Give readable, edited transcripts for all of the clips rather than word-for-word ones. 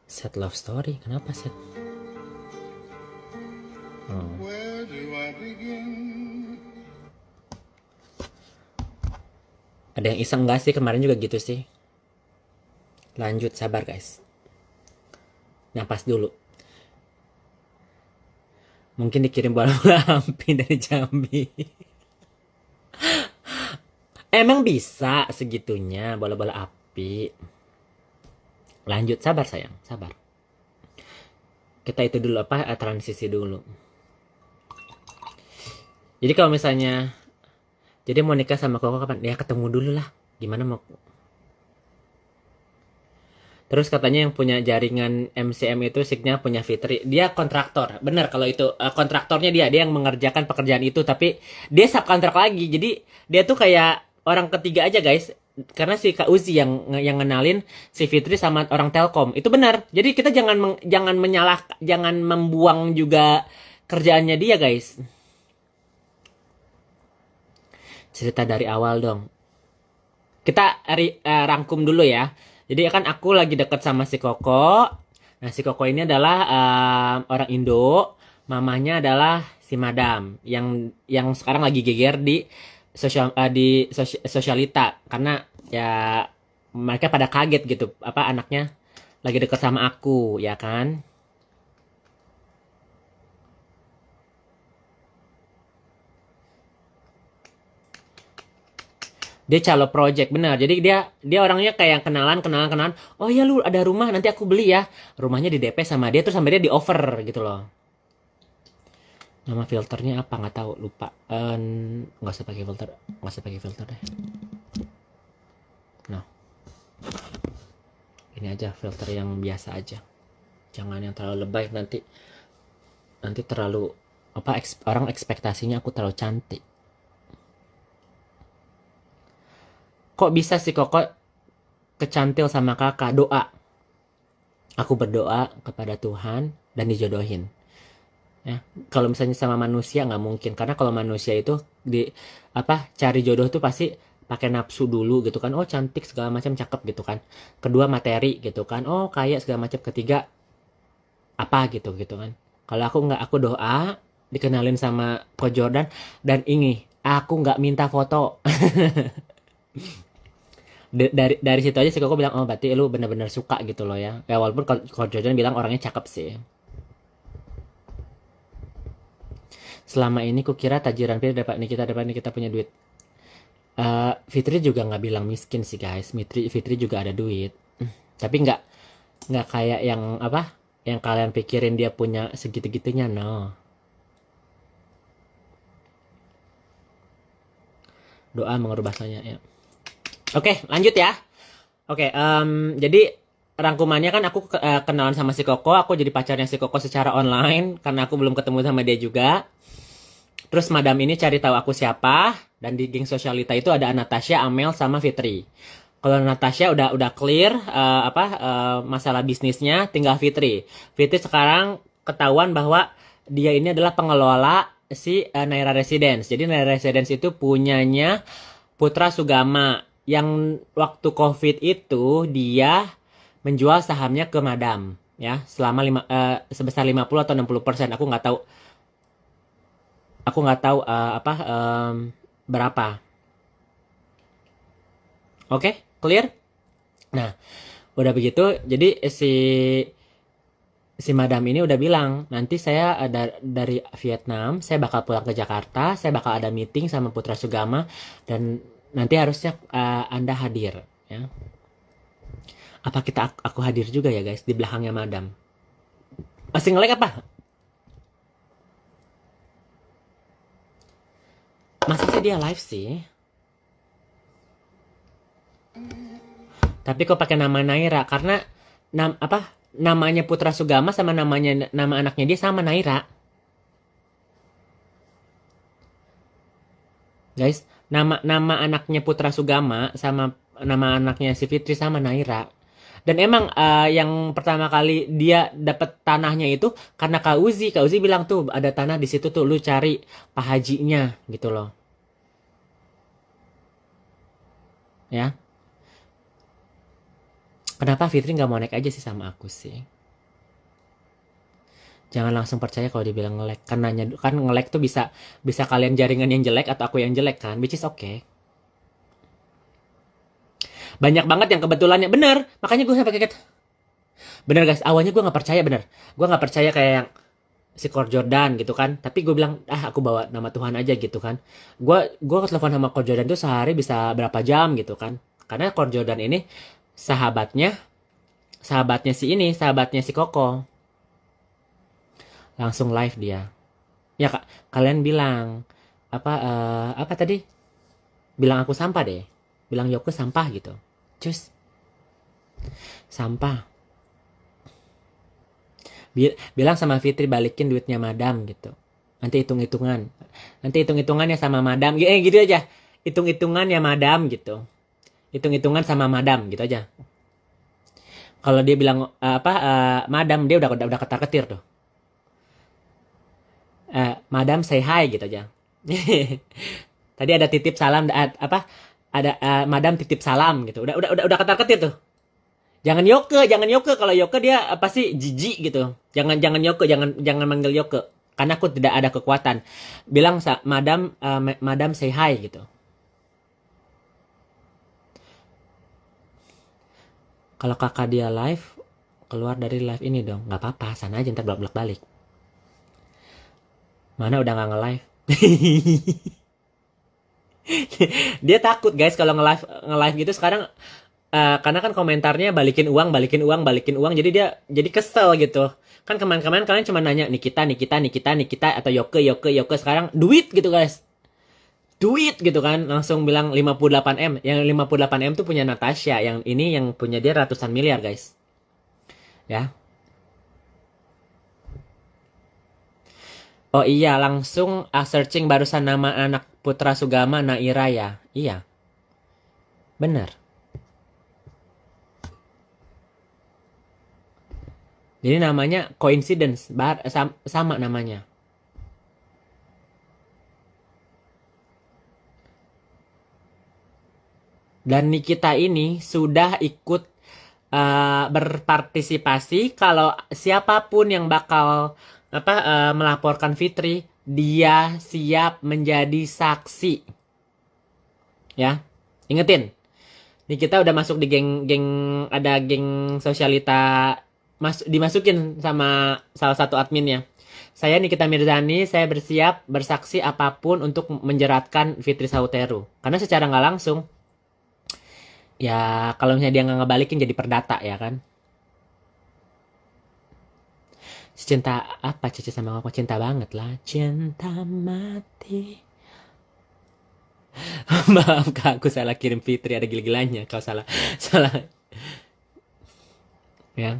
Sad love story, kenapa sad? Oh. Ada yang iseng gak sih? Kemarin juga gitu sih. Lanjut, sabar guys. Napas dulu. Mungkin dikirim bola-bola api dari Jambi. Emang bisa segitunya bola-bola api. Lanjut, sabar sayang, sabar. Kita itu dulu apa? Transisi dulu. Jadi kalau misalnya jadi mau nikah sama Koko kapan? Ya ketemu dulu lah. Gimana mau? Terus katanya yang punya jaringan MCM itu signya punya Fitri. Dia kontraktor. Bener kalau itu kontraktornya dia yang mengerjakan pekerjaan itu, tapi dia subkontrak lagi. Jadi dia tuh kayak orang ketiga aja guys. Karena si Kak Uzi yang ngenalin si Fitri sama orang Telkom. Itu benar. Jadi kita jangan membuang juga kerjaannya dia guys. Cerita dari awal dong. Kita rangkum dulu ya. Jadi kan aku lagi deket sama si Koko. Nah si Koko ini adalah orang Indo. Mamanya adalah si Madam yang sekarang lagi geger di sosialita karena ya mereka pada kaget gitu apa anaknya lagi deket sama aku ya kan. Dia calo project benar. Jadi dia orangnya kayak yang kenalan. Oh ya lu ada rumah nanti aku beli ya. Rumahnya di DP sama dia terus sama dia di over gitu loh. Nama filternya apa nggak tahu lupa. Nggak usah pakai filter, nggak usah pakai filter deh. Nah, ini aja filter yang biasa aja. Jangan yang terlalu lebay nanti terlalu apa orang ekspektasinya aku terlalu cantik. Kok bisa sih Koko kecantil sama kakak? Doa. Aku berdoa kepada Tuhan dan dijodohin. Ya, kalau misalnya sama manusia nggak mungkin karena kalau manusia itu di apa cari jodoh tuh pasti pakai nafsu dulu gitu kan. Oh cantik segala macam cakep gitu kan. Kedua materi gitu kan. Oh kaya segala macam. Ketiga apa gitu kan. Kalau aku nggak aku doa dikenalin sama Ko Jordan dan ini aku nggak minta foto. dari situ aja sih Koko bilang oh berarti lu bener-bener suka gitu loh ya. Ya walaupun Ko Jordan bilang orangnya cakep sih. Selama ini kukira tajiran dapat nih kita punya duit. Fitri juga nggak bilang miskin sih guys. Fitri juga ada duit. Tapi nggak kayak yang apa? Yang kalian pikirin dia punya segitu-gitunya no. Doa mengubah segalanya ya. Oke, lanjut ya. Oke, jadi rangkumannya kan aku kenalan sama si Koko, aku jadi pacarnya si Koko secara online karena aku belum ketemu sama dia juga. Terus Madam ini cari tahu aku siapa dan di geng sosialita itu ada Natasha, Amel sama Fitri. Kalau Natasha udah clear masalah bisnisnya, tinggal Fitri. Fitri sekarang ketahuan bahwa dia ini adalah pengelola si Naira Residence. Jadi Naira Residence itu punyanya Putra Sugama yang waktu COVID itu dia menjual sahamnya ke Madam ya selama sebesar 50 atau 60%. Aku nggak tahu berapa. Oke, clear? Nah, udah begitu jadi si Madam ini udah bilang nanti saya ada dari Vietnam, saya bakal pulang ke Jakarta, saya bakal ada meeting sama Putra Sugama dan nanti harusnya Anda hadir ya. Apa aku hadir juga ya guys di belakangnya Madam? Masih nge-lag apa? Masih dia live sih. Tapi kok pakai nama Naira karena namanya Putra Sugama sama nama anaknya dia sama Naira. Guys, nama anaknya Putra Sugama sama nama anaknya si Fitri sama Naira. Dan emang yang pertama kali dia dapat tanahnya itu karena Kak Uzi bilang tuh ada tanah di situ tuh lu cari Pak Hajinya gitu loh. Ya. Kenapa Fitri nggak mau naik aja sih sama aku sih? Jangan langsung percaya kalau dibilang nge-lag. Kan nge-lag tuh bisa bisa kalian jaringan yang jelek atau aku yang jelek kan, which is okay. Banyak banget yang kebetulannya bener, makanya gue sampai kaget. Bener guys, awalnya gue nggak percaya bener. Gue nggak percaya kayak yang si Cor Jordan gitu kan. Tapi gue bilang, aku bawa nama Tuhan aja gitu kan. Gue telepon sama Cor Jordan tuh sehari bisa berapa jam gitu kan. Karena Cor Jordan ini sahabatnya sahabatnya si Koko. Langsung live dia. Ya kak, kalian bilang apa tadi? Bilang aku sampah deh. Bilang Yoko sampah gitu. Cus, sampah. Bilang sama Fitri balikin duitnya madam gitu. Nanti hitung-hitungan. Nanti hitung-hitungannya sama madam. Gitu aja. Hitung-hitungan ya madam gitu. Hitung-hitungan sama madam gitu aja. Kalau dia bilang madam, dia udah ketar-ketir tuh. Madam say hi gitu aja. Tadi ada titip salam ada madam titip salam gitu. Udah ketar-ketir tuh. Jangan Yoke kalau Yoke dia pasti jijik gitu. Jangan Yoke, jangan manggil Yoke karena aku tidak ada kekuatan. Bilang madam say hi gitu. Kalau kakak dia live, keluar dari live ini dong. Nggak apa-apa, sana aja ntar blok balik. Mana udah nggak nge-live. Dia takut guys kalau nge-live gitu sekarang. Karena kan komentarnya balikin uang, jadi kesel gitu. Kan kemarin kalian cuma nanya Nikita atau Yoke sekarang duit gitu guys. Duit gitu kan, langsung bilang 58M. Yang 58M tuh punya Natasha, yang ini yang punya dia ratusan miliar guys. Ya. Oh iya, langsung searching barusan nama anak Putra Sugama Naira ya. Iya. Bener. Jadi namanya coincidence, sama namanya. Dan Nikita ini sudah ikut berpartisipasi kalau siapapun yang bakal melaporkan Fitri, dia siap menjadi saksi. Ya, ingetin. Nikita udah masuk di ada geng sosialita dimasukin sama salah satu adminnya. Saya Nikita Mirzani, saya bersiap bersaksi apapun untuk menjeratkan Fitri Sauteru. Karena secara nggak langsung, ya kalau misalnya dia nggak ngebalikin jadi perdata ya kan. Cinta apa Cici sama aku? Cinta banget lah. Cinta mati. Maaf kak, aku salah kirim Fitri, ada gila-gilanya. Kau salah ya.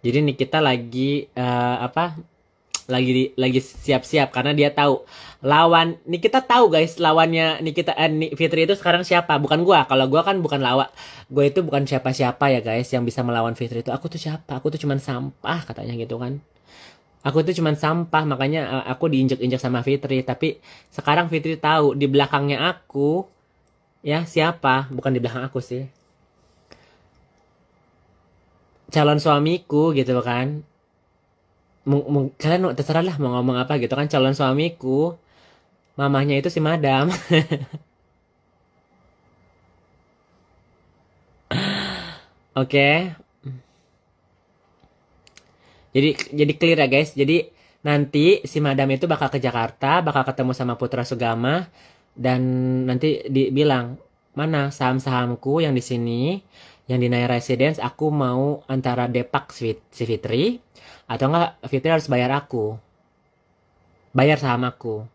Jadi nih kita lagi lagi siap-siap karena dia tahu lawan nih, kita tahu guys lawannya nih kita Fitri itu sekarang siapa. Bukan gua. Kalau gua kan bukan lawan, gua itu bukan siapa-siapa ya guys yang bisa melawan Fitri itu. Aku tuh siapa? Aku tuh cuman sampah katanya gitu kan. Aku tuh cuman sampah, makanya aku diinjek-injek sama Fitri. Tapi sekarang Fitri tahu di belakangnya aku ya siapa. Bukan di belakang aku sih, calon suamiku gitu kan. Kalian terserah lah mau ngomong apa gitu kan. Calon suamiku, mamahnya itu si madam. Oke. Jadi clear ya guys. Jadi nanti si madam itu bakal ke Jakarta, bakal ketemu sama Putra Sugama, dan nanti dibilang mana saham-sahamku yang di sini, yang di Naya Residence, aku mau antara depak si Fitri atau enggak Fitri harus bayar aku, bayar saham aku.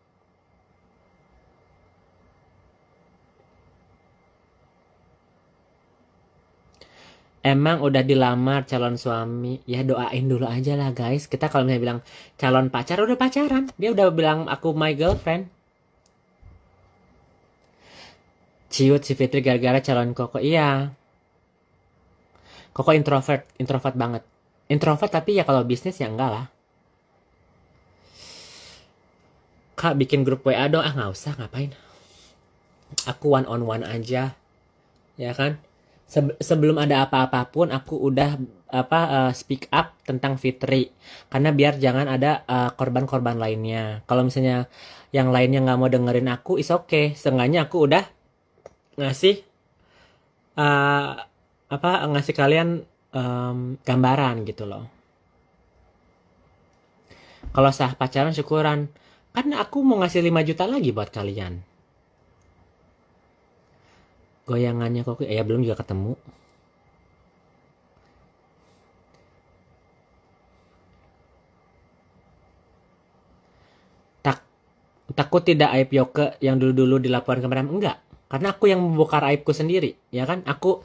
Emang udah dilamar calon suami, ya doain dulu aja lah guys. Kita kalau misalnya bilang calon pacar, udah pacaran, dia udah bilang aku my girlfriend. Ciut si Fitri gara-gara calon Koko. Iya, Koko introvert banget. Introvert tapi ya kalau bisnis ya enggak lah. Kak bikin grup WA dong. Nggak usah, ngapain. Aku one on one aja. Ya kan? sebelum ada apa-apapun aku udah speak up tentang Fitri, karena biar jangan ada korban-korban lainnya. Kalau misalnya yang lainnya nggak mau dengerin aku, is okay, seenggaknya aku udah ngasih eh, ngasih kalian gambaran gitu loh. Kalau sah pacaran syukuran, kan aku mau ngasih 5 juta lagi buat kalian. Goyangannya kok ya belum juga ketemu. Tak takut tidak aib Yoke yang dulu-dulu dilaporkan ke Madam? Enggak, karena aku yang membongkar aibku sendiri, ya kan? Aku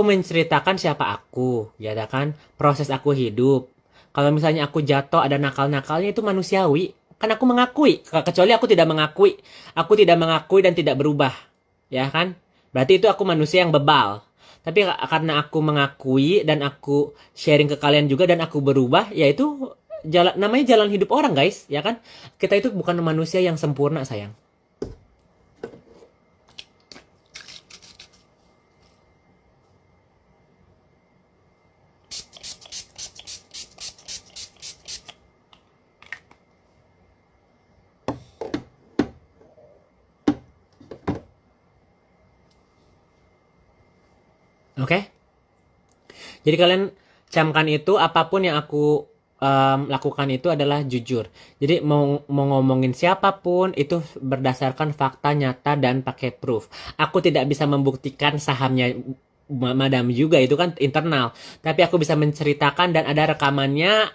menceritakan siapa aku, ya kan? Proses aku hidup. Kalau misalnya aku jatuh ada nakal-nakalnya itu manusiawi. Kan aku mengakui, kecuali aku tidak mengakui. Aku tidak mengakui dan tidak berubah, ya kan? Berarti itu aku manusia yang bebal. Tapi karena aku mengakui dan aku sharing ke kalian juga dan aku berubah, yaitu jalan namanya jalan hidup orang, guys, ya kan? Kita itu bukan manusia yang sempurna, sayang. Oke? Okay? Jadi kalian camkan itu, apapun yang aku lakukan itu adalah jujur. Jadi mau ngomongin siapapun itu berdasarkan fakta nyata dan pakai proof. Aku tidak bisa membuktikan sahamnya Madam juga, itu kan internal. Tapi aku bisa menceritakan dan ada rekamannya,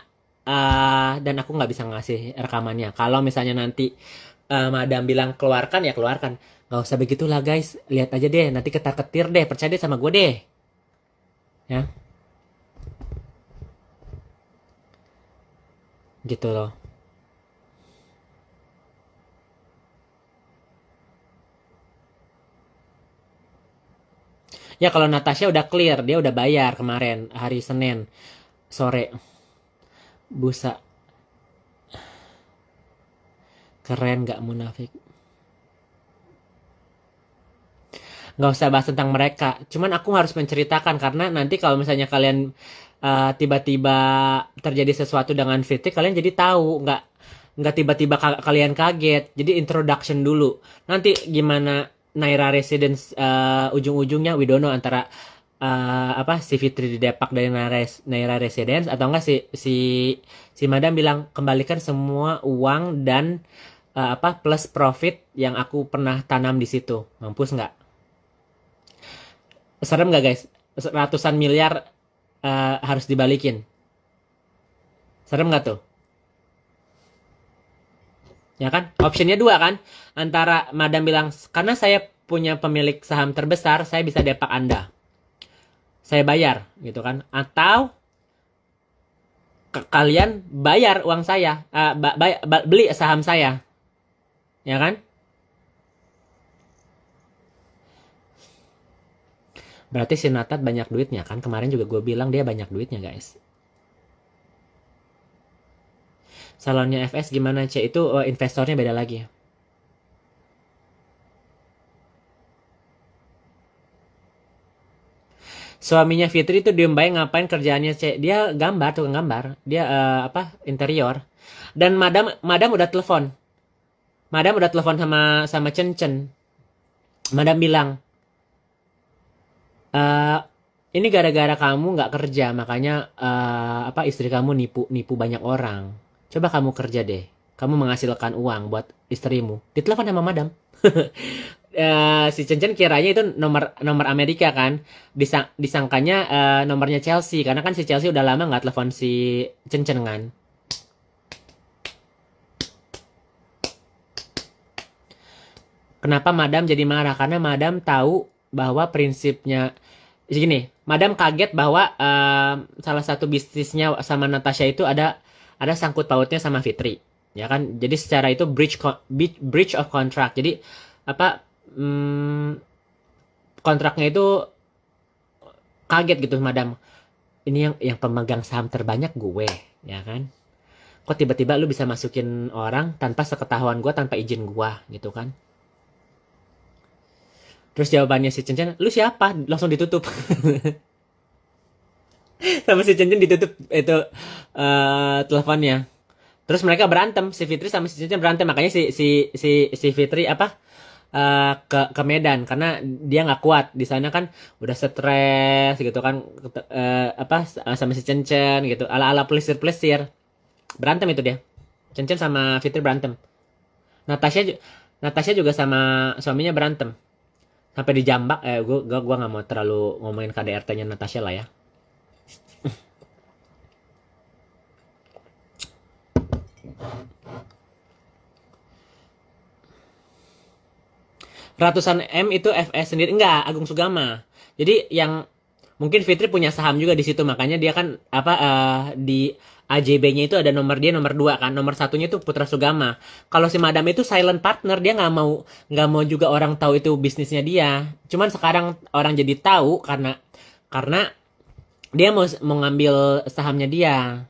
dan aku nggak bisa ngasih rekamannya. Kalau misalnya nanti Madam bilang keluarkan, ya keluarkan. Nggak usah begitulah, guys. Lihat aja deh, nanti ketar-ketir deh. Percaya deh sama gue deh. Ya, gitu loh. Ya kalau Natasha udah clear, dia udah bayar kemarin hari Senin sore. Busa, keren gak munafik. Nggak usah bahas tentang mereka. Cuman aku harus menceritakan karena nanti kalau misalnya kalian tiba-tiba terjadi sesuatu dengan Fitri, kalian jadi tahu, nggak tiba-tiba kalian kaget. Jadi introduction dulu. Nanti gimana Naira Residence, ujung-ujungnya we don't know, antara si Fitri didepak dari Naira Residence atau enggak si Madam bilang kembalikan semua uang dan plus profit yang aku pernah tanam di situ. Mampus nggak? Serem nggak, guys? Ratusan miliar harus dibalikin. Serem nggak tuh? Ya kan? Optionnya dua kan? Antara Madam bilang, karena saya punya pemilik saham terbesar, saya bisa depak Anda. Saya bayar, gitu kan? Atau kalian bayar uang saya, beli saham saya. Ya kan? Berarti si Natat banyak duitnya kan? Kemarin juga gue bilang dia banyak duitnya, guys. Salonnya FS gimana, C? Itu investornya beda lagi. Suaminya Fitri itu diem baik, ngapain kerjaannya, C? Dia gambar, tukang gambar. Dia interior. Dan Madam udah telepon. Madam udah telepon sama Chen. Madam bilang, ini gara-gara kamu nggak kerja, makanya istri kamu nipu banyak orang. Coba kamu kerja deh. Kamu menghasilkan uang buat istrimu. Ditelepon sama Madam. Si Chen kiranya itu nomor Amerika kan. Disangkanya nomornya Chelsea, karena kan si Chelsea udah lama nggak telepon si Chen kan. Kenapa Madam jadi marah? Karena Madam tahu bahwa prinsipnya gini. Madam kaget bahwa salah satu bisnisnya sama Natasha itu ada sangkut pautnya sama Fitri, ya kan? Jadi secara itu breach of contract. Jadi kontraknya itu kaget gitu Madam. Ini yang pemegang saham terbanyak gue, ya kan? Kok tiba-tiba lu bisa masukin orang tanpa seketahuan gue, tanpa izin gue, gitu kan? Terus jawabannya si Cencen, lu siapa? Langsung ditutup. Sama si Cencen ditutup itu teleponnya. Terus mereka berantem, si Fitri sama si Cencen berantem, makanya si Fitri apa ke Medan karena dia nggak kuat di sana kan, udah stres gitu kan, apa sama si Cencen gitu, ala-ala pelesir-pelesir. Berantem itu dia. Cencen sama Fitri berantem. Natasha Natasha juga sama suaminya berantem. Sampai dijambak, gua nggak mau terlalu ngomongin KDRT-nya Natasha lah ya. Ratusan M itu FS sendiri, enggak, Agung Sugama. Jadi yang mungkin Fitri punya saham juga di situ, makanya dia kan apa di AJB-nya itu ada nomor dia nomor 2 kan, nomor satunya itu Putra Sugama. Kalau si Madam itu silent partner, dia nggak mau juga orang tahu itu bisnisnya dia. Cuman sekarang orang jadi tahu karena dia mau ngambil sahamnya dia,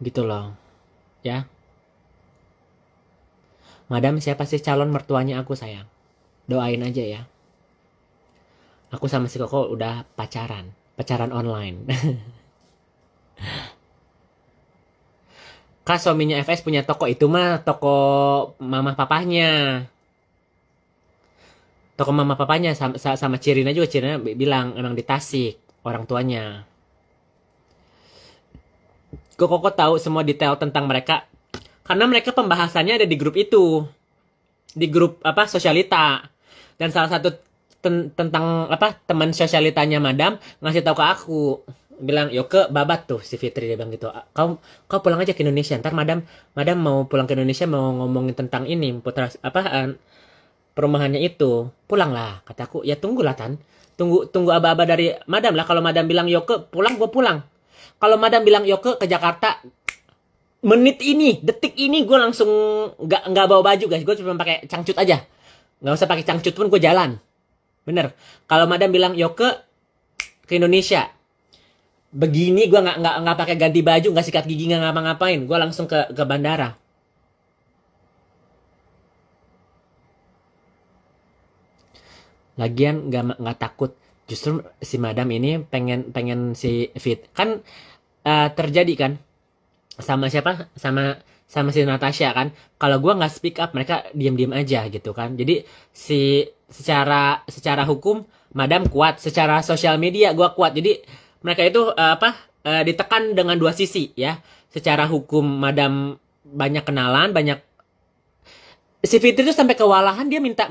gitu loh, ya. Madam siapa sih calon mertuanya aku sayang? Doain aja ya. Aku sama si Koko udah pacaran online. Kak suaminya FS punya toko, itu mah toko mama papahnya. Toko mama papanya sama Cirina juga, Cirina bilang emang di Tasik orang tuanya. Koko tahu semua detail tentang mereka karena mereka pembahasannya ada di grup itu. Di grup apa sosialita. Dan salah satu tentang apa teman sosialitanya Madam ngasih tahu ke aku, bilang Yoke babat tuh si Fitri, dia bilang gitu, kau pulang aja ke Indonesia, ntar Madam mau pulang ke Indonesia mau ngomongin tentang ini putra apa perumahannya itu, pulanglah kataku. Ya tunggulah Tan, tunggu aba-aba dari Madam lah. Kalau Madam bilang Yoke pulang, gue pulang. Kalau Madam bilang Yoke ke Jakarta, menit ini detik ini gue langsung nggak bawa baju guys, gue cuma pakai cangcut aja, nggak usah pakai cangcut pun gue jalan. Bener. Kalau Madam bilang Yoke ke Indonesia, begini gue nggak pakai ganti baju, nggak sikat gigi, nggak ngapa-ngapain, gue langsung ke bandara. Lagian nggak takut. Justru si Madam ini pengen si Fit kan terjadi kan sama siapa, sama si Natasha kan. Kalau gue nggak speak up, mereka diam-diam aja gitu kan. Jadi secara hukum Madam kuat, secara sosial media gue kuat. Jadi mereka itu ditekan dengan dua sisi ya. Secara hukum Madam banyak kenalan, banyak. Si Fitri itu sampai kewalahan, dia minta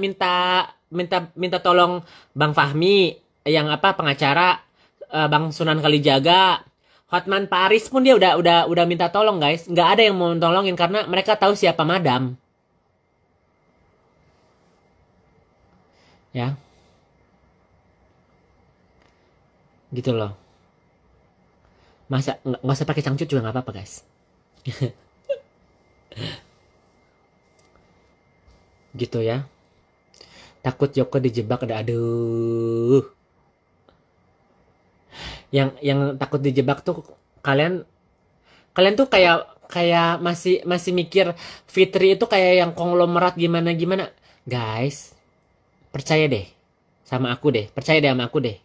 tolong Bang Fahmi yang apa pengacara, Bang Sunan Kalijaga, Hotman Paris pun dia udah minta tolong guys. Nggak ada yang mau tolongin karena mereka tahu siapa Madam. Ya. Gitu loh. Masa nggak usah pakai cangcut juga nggak apa-apa guys. Gitu ya. Takut Yoko dijebak, aduh. Yang takut dijebak tuh kalian tuh kayak masih mikir Fitri itu kayak yang konglomerat gimana gimana. Guys, percaya deh sama aku deh, percaya deh sama aku deh.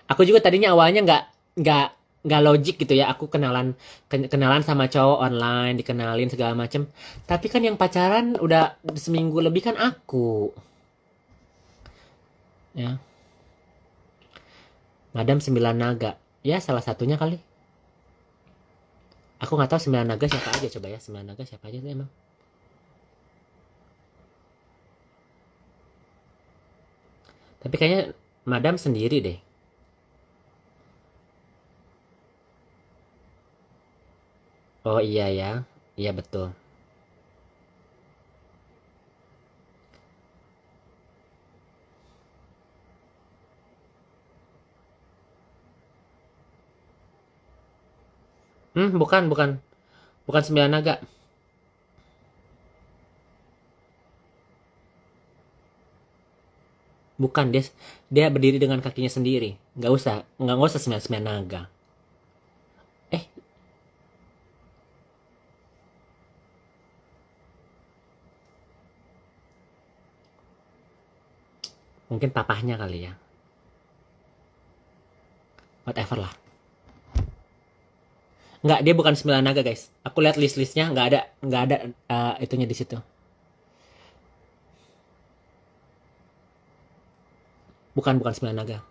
Aku juga tadinya awalnya nggak nggak logik gitu ya. Aku kenalan sama cowok online, dikenalin segala macem. Tapi kan yang pacaran udah seminggu lebih kan aku. Ya. Madam 9 naga. Ya salah satunya kali. Aku nggak tahu 9 naga siapa aja, coba ya 9 naga siapa aja tuh emang. Tapi kayaknya Madam sendiri deh. Oh iya ya. Iya betul. Bukan. Bukan 9 naga. Bukan, dia berdiri dengan kakinya sendiri. Nggak usah 9 naga. Eh, Mungkin papahnya kali ya. Whatever lah. Nggak, dia bukan 9 naga guys. Aku lihat list-listnya nggak ada itunya di situ. Bukan 9 naga.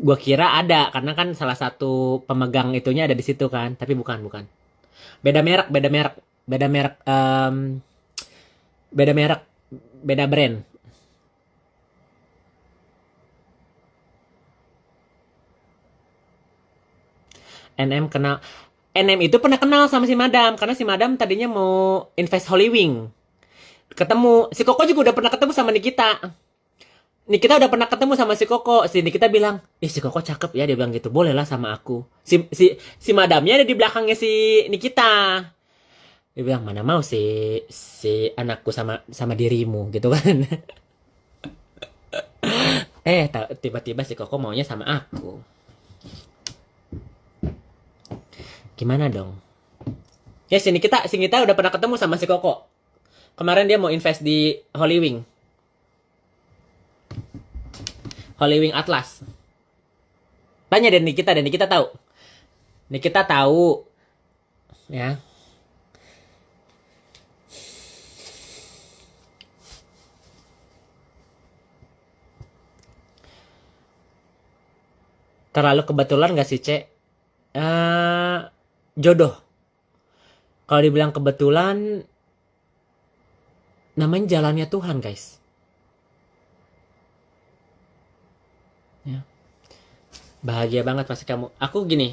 Gua kira ada karena kan salah satu pemegang itunya ada di situ kan, tapi bukan. Beda merek, beda merek, beda merek, beda brand. NM kenal, NM itu pernah kenal sama si Madam karena si Madam tadinya mau invest Holywing. Ketemu si Koko juga udah pernah ketemu sama Nikita. Nikita udah pernah ketemu sama si Koko. Si Nikita bilang, si Koko cakep ya, dia bilang gitu. Boleh lah sama aku. Si Madamnya ada di belakangnya si Nikita. Dia bilang, mana mau si anakku sama dirimu gitu kan. Tiba-tiba si Koko maunya sama aku. Gimana dong? Ya si Nikita udah pernah ketemu sama si Koko. Kemarin dia mau invest di Holywing Atlas. Tanya deh Nikita tahu. Nikita tahu. Ya. Terlalu kebetulan gak sih, Cek? Jodoh. Kalau dibilang kebetulan, namanya jalannya Tuhan, guys. Ya. Bahagia banget pasti kamu. Aku gini,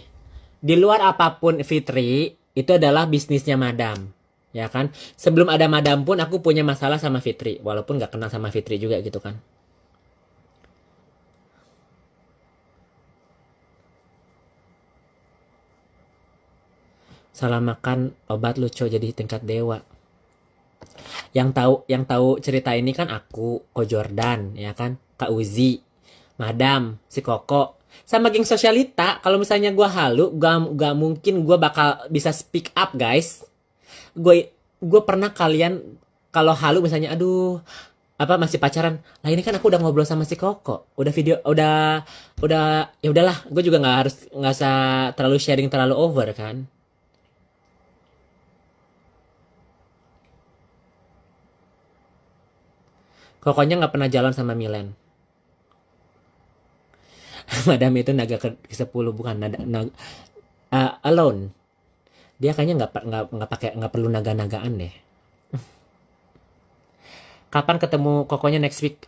di luar apapun Fitri, itu adalah bisnisnya Madam. Ya kan? Sebelum ada Madam pun aku punya masalah sama Fitri. Walaupun gak kenal sama Fitri juga gitu kan. Salah makan obat lucu jadi tingkat dewa. Yang tahu cerita ini kan aku, Ko Jordan, ya kan, Kak Uzi, Madam, si Koko, sama geng sosialita. Kalau misalnya gue halu, gak mungkin gue bakal bisa speak up guys. Gue pernah kalian kalau halu misalnya, aduh, apa masih pacaran? Lah ini kan aku udah ngobrol sama si Koko, udah video, udah ya udahlah, gue juga nggak usah terlalu sharing terlalu over kan. Kokonya nggak pernah jalan sama Milen. Madam itu naga ke-10 bukan alone. Dia kayaknya nggak perlu naga-nagaan deh. Kapan ketemu Kokonya next week?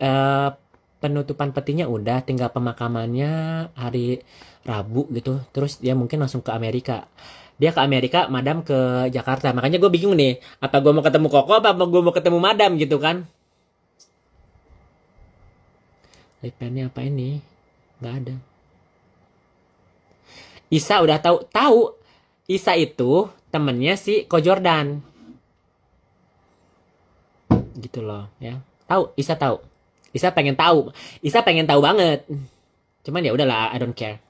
Penutupan petinya udah, tinggal pemakamannya hari Rabu gitu. Terus dia mungkin langsung ke Amerika. Dia ke Amerika, Madam ke Jakarta. Makanya gue bingung nih, apa gue mau ketemu Koko, apa gue mau ketemu Madam gitu kan? Lipennya apa ini? Nggak ada. Isa udah tahu. Isa itu temennya si Ko Jordan. Gitu loh, ya. Isa tahu. Isa pengen tahu banget. Cuman ya udahlah, I don't care.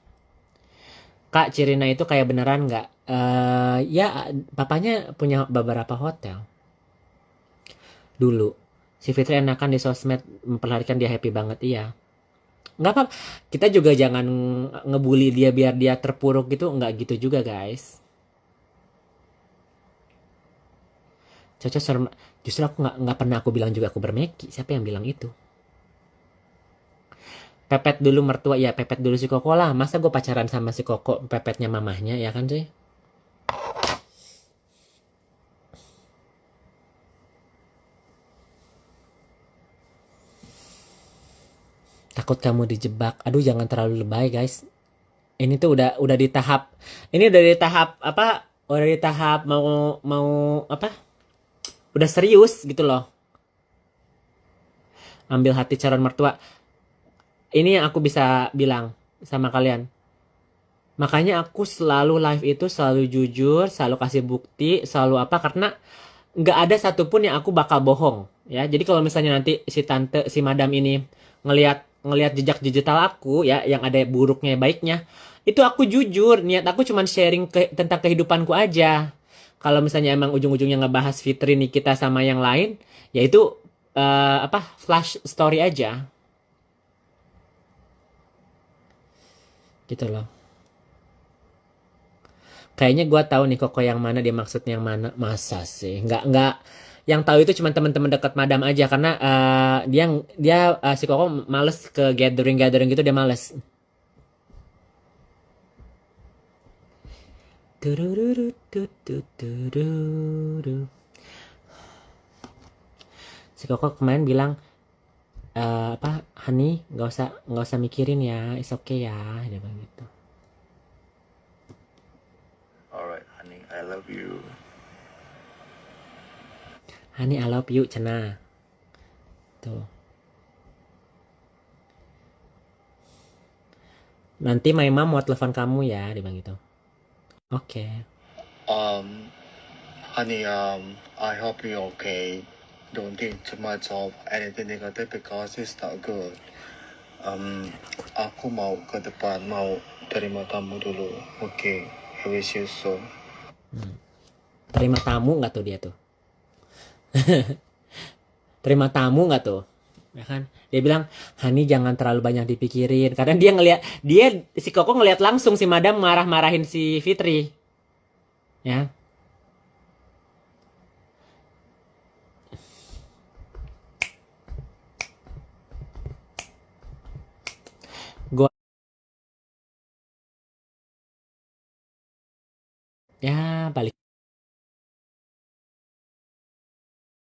Kak, Cirina itu kayak beneran nggak? Ya, papanya punya beberapa hotel. Dulu. Si Fitri enakan di sosmed, memperhatikan dia happy banget, iya. Nggak apa, kita juga jangan ngebully dia biar dia terpuruk gitu, nggak gitu juga guys. Justru aku nggak pernah aku bilang juga aku bermeki. Siapa yang bilang itu? Pepet dulu mertua, ya pepet dulu si Koko lah. Masa gue pacaran sama si Koko, pepetnya mamahnya, ya kan cuy? Takut kamu dijebak. Aduh, jangan terlalu lebay guys. Ini tuh udah di tahap, ini udah di tahap apa? Udah di tahap mau apa? Udah serius gitu loh. Ambil hati calon mertua. Ini yang aku bisa bilang sama kalian. Makanya aku selalu live itu selalu jujur, selalu kasih bukti, selalu apa, karena nggak ada satupun yang aku bakal bohong ya. Jadi kalau misalnya nanti si Madam ini ngelihat jejak digital aku ya, yang ada buruknya baiknya, itu aku jujur, niat aku cuman sharing tentang kehidupanku aja. Kalau misalnya emang ujung-ujungnya ngebahas Fitri, Nikita sama yang lain, ya itu apa flash story aja gitu loh. Kayaknya gua tahu nih Koko yang mana dia maksudnya yang mana. Masa sih? Nggak. Yang tahu itu cuma teman-teman dekat Madam aja karena dia dia si Koko males ke gathering gitu, dia males. Si Koko kemarin bilang apa, Hani nggak usah mikirin ya, it's okay ya, dia bilang gitu. Alright, honey, I love you. Hani I love you cenah tuh. Nanti Maima mau telepon kamu ya, dia bilang gitu. Oke. Honey, I hope you're okay. Don't think too much of anything negative because it's not good. Aku mau ke depan, mau terima tamu dulu. Oke, I wish you soon. Terima tamu nggak tuh dia tuh? Terima tamu nggak tuh? Ya kan? Dia bilang, Hani jangan terlalu banyak dipikirin. Karena dia ngelihat, si Koko ngelihat langsung si Madam marah-marahin si Fitri. Ya. Gua, ya balik